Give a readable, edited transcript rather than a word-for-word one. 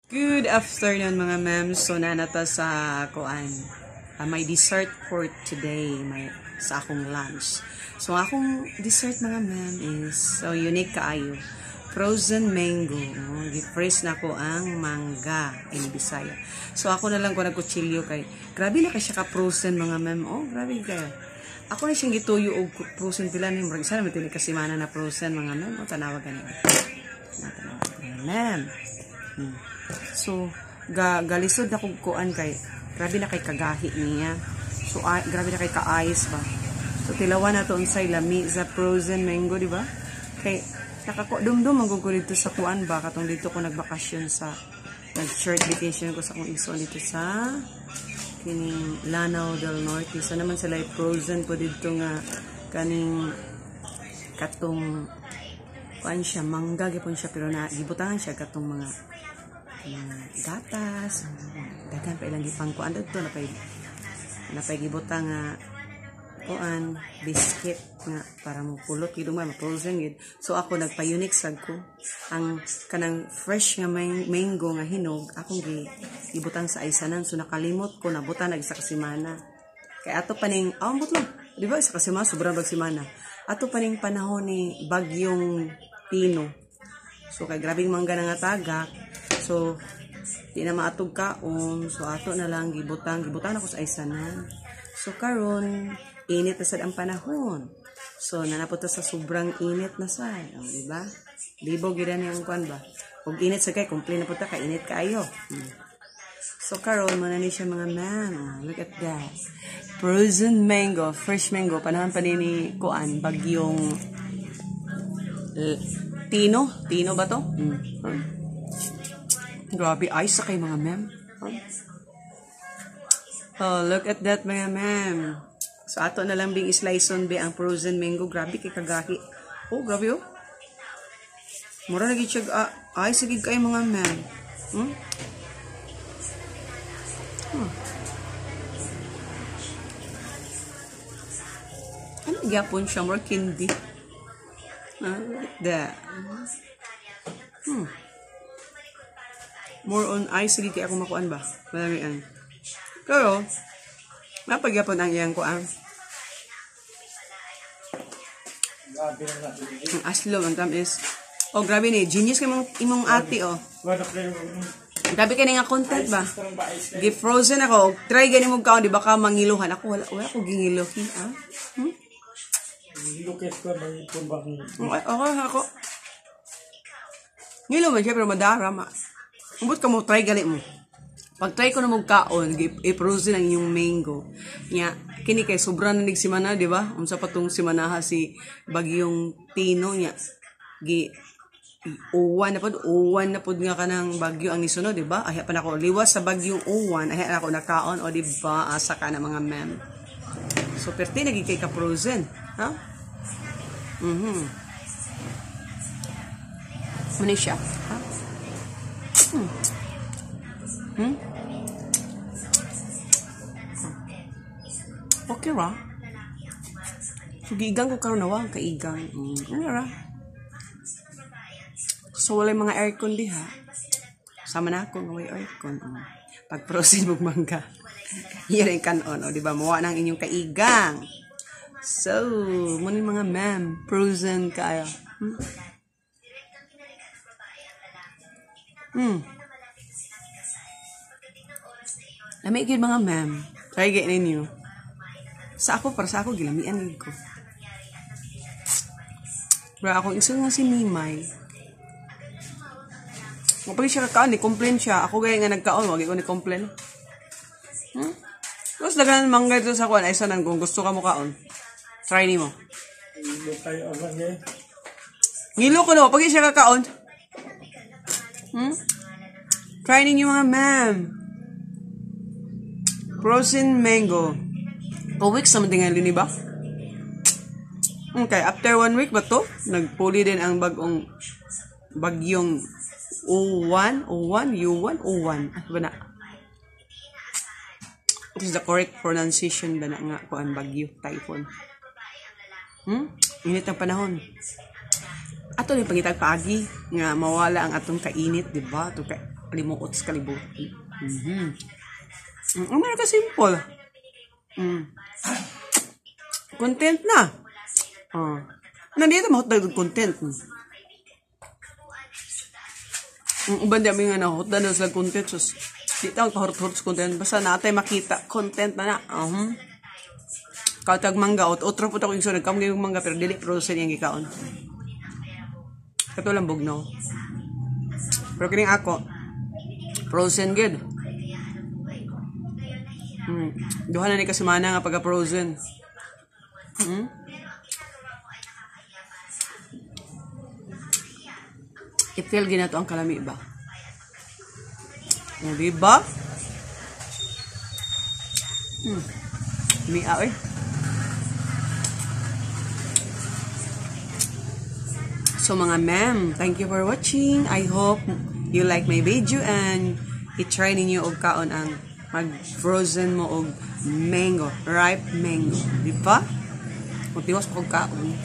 Good afternoon mga ma'am. So nanata sa kuan. May dessert for today, may sa akong lunch. So akong dessert mga ma'am is so unique kaayo. Frozen mango. Gi-freeze na ko ang mangga in Bisaya. So ako na lang ko nagkutsilyo kay grabe na kay siya ka frozen mga ma'am. Oh, grabe kayo. Ako na siyang gituyo og frozen pila ni murag sana matili kasi mana na frozen mga ma'am. O tanawa ganito. Ma'am. So, galisod na kung kuan kay, grabe na kay kagahi niya. So, grabe na kay ka-ice ba. So, tilawan na to unsay lami sa frozen mango, di ba? Kay, nakakudumdum ang gugo dito sa kuan ba. Katong dito ko nagbakasyon sa, nag-short vacation ko sa kong iso dito sa, kining Lanao del Norte. So, naman sila frozen po dito nga, kaning, katong, kuan siya, mangga, gipon siya, pero gibutangan siya katong mga, gatas, dagan pa ilang gipang kuan dito napay gibutang nga kuan biscuit nga para mo pulot gid man frozen gid. So ako nagpa-unique sad ko ang kanang fresh nga mango nga hinog akong gibutang sa aysanan. So nakalimot ko nabutan nag sa kasimana kay ato paning ambot lang di ba sa kasimana sobrang bag simana ato paning panahon ni bagyong Pino. So kay grabing mangga nga tagak. So, di na maatog kaon. So, ato na lang gibutang ako sa aysanan. So, karon init na sad ang panahon. So, nanapunta sa sobrang init na sad. O, diba? Libog yun ang kuan ba? Kung init sa kay, complain na punta ka, init kaayo. So, karon muna ni siya mga ma'am. Look at that. Frozen mango, fresh mango. Panahon pa ni kuan, bagyong Tino ba to? Grabe, ice sa kay mga ma'am. Oh, look at that mga ma'am. So, ato na lang bing isliceon be ang frozen mango. Grabe kay kagahi. Oh, grabe oh. Mura lagi siya ice sagig kay mga ma'am. Ano gyapon siya? More candy. Look at that. More on ice sige kaya ako makuan ba malamian pero napagyapon ang iyang kuan ang aslo ang tamis oh grabe ni genius kay imong ate oh grabe kay nga content ba gi frozen ako try gani mo kaon di ba ka mangiluhan ako wala ko gingiluhi Look at ko mangipon ba ako ngilo man siya pero madarama Umbot ka mo, try gali mo. Pag try ko na magkaon, i-frozen ang inyong mango. Nya, kini kay sobrang nanig simana, di ba? Unsa pa tong simanaha si bagyong Tino nya. Uwan na pod nga kanang bagyo ang nisunod, di ba? Ahya pa nako liwas sa bagyong uwan, ahya nako nakaon o di ba asa ka na mga ma'am. So perti nagi kay ka frozen, ha? Ano siya? Ha? Okay ra. So, giigang ko karon nawa kaigang. Ano ra? So, wala mga aircon diha. Sama na ako ng aircon. Pag proceed mo mangga. Yan ang kanon. O, diba? Mawa ng inyong kaigang. So, muna mga ma'am. Frozen kaya. Lamig yun mga ma'am. Try get ninyo. Sa ako gilamian ko. Pero akong isa nga si Mimay. Kapag siya kakaon, ni-complain siya. Ako gaya nga nagkaon, wag ko ni-complain. Tapos dagan mangga dito sa kuwan. Ay sanan kung gusto ka mo kaon. Try ni mo. Ngilo ko no, pag siya kakaon. Try ninyo mga ma'am. Frozen mango. 2 weeks naman din ngayon, ba? Okay, after 1 week ba to? Nagpuli din ang bagyong U1. Ano ba na? What is the correct pronunciation ba na nga kung ang bagyo, typhoon? Init ang panahon. Ato ni pangitag paagi nga mawala ang atong kainit, di ba? kalimuot sa kalibutan. Ang mga ka-simple. Content na. Nandito mahutdag content. Uban di aming hutdan na sila content. So, di taong pahurot-hurot sa content. Basta natay makita. Content na na. Kautag mangga. Otro po ako yung sunod. Kamagay yung mangga. Pero dili producer yung gikaon. Kato lang bugnaw. Pero kining ako. Frozen good. Duha na ni kasimana nga pagka-frozen. I-feel ginato ang kalami ba? Diba? Mia eh. So mga ma'am, thank you for watching. I hope you like my video and i-try ninyo og kaon ang mag-frozen mo og mango, ripe mango. Diba? Mutiwas pa og kaon.